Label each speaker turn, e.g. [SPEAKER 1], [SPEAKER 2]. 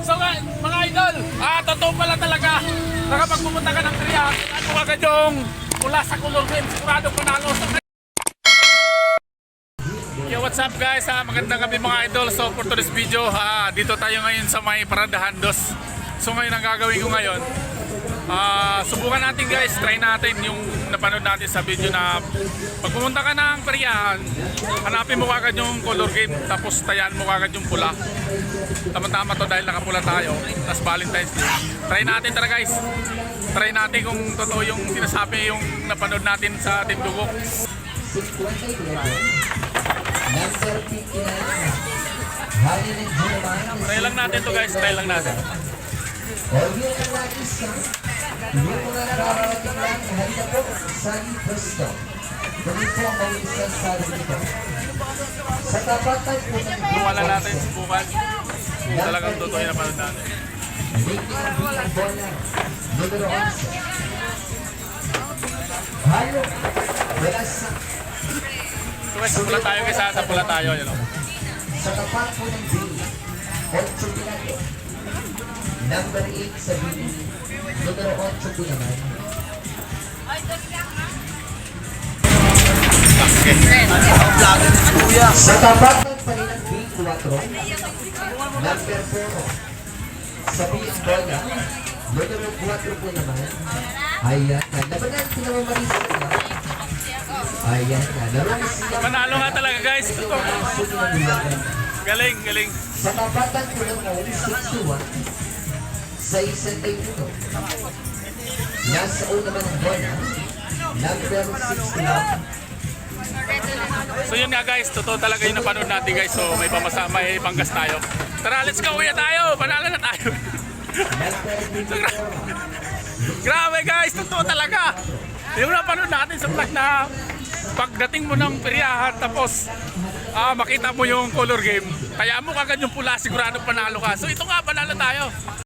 [SPEAKER 1] So mga idol, totoo pala talaga na kapag pumunta ka ng Triac, ano agad yung mula sa color game, sigurado panalo. Yo, what's up guys? Magandang gabi mga idol. So for today's video, dito tayo ngayon sa may Paradahan Dos. So ngayon ang gagawin ko ngayon, subukan natin guys, try natin yung napanood natin sa video na pag pumunta ka ng Triac, hanapin mo kagad yung color game, tapos tayaan mo kagad yung pula. Tama-tama to dahil nakapula tayo, tapos Valentine's Day. Try natin tara guys, try natin kung totoo yung sinasabi yung napanood natin sa Team Dugo. Try lang natin to guys, try lang natin.
[SPEAKER 2] Yung mga nakarating lang, halina po sa pwesto. Ganun po ang maulisan sa dito. Sa tapatan po ng
[SPEAKER 1] Wala natin subukan kung talagang totoo yung napanood natin.
[SPEAKER 2] Bilang bola, numero 11. Halo, wala sa...
[SPEAKER 1] So guys, pula tayo guys, sa pula tayo. Yun, know?
[SPEAKER 2] Sa tapat po ng B, 8 pinato. Number 8 sa B, numero 8 po naman. Sa tapat ng palinang B4, number 4, sa B ang bola, numero 4 po naman. Ayan, nabanan ko naman Marisa. Ayan, naroon sila.
[SPEAKER 1] Panalo nga talaga guys. Galing, galing.
[SPEAKER 2] Sa tapatan ko naman, 61, sa isang tayo ito. Nasa una naman ang bola, number 61.
[SPEAKER 1] So yun nga guys, totoo talaga yung napanood natin guys. So may may panggas tayo. Tara, let's go, uya tayo. Panalo na tayo. So, grabe guys, totoo talaga. Yung napanood natin sa vlog na pagdating mo ng peryahan tapos makita mo yung color game, kaya mo kagad yung pula, sigurado panalo ka. So ito nga, panalo tayo.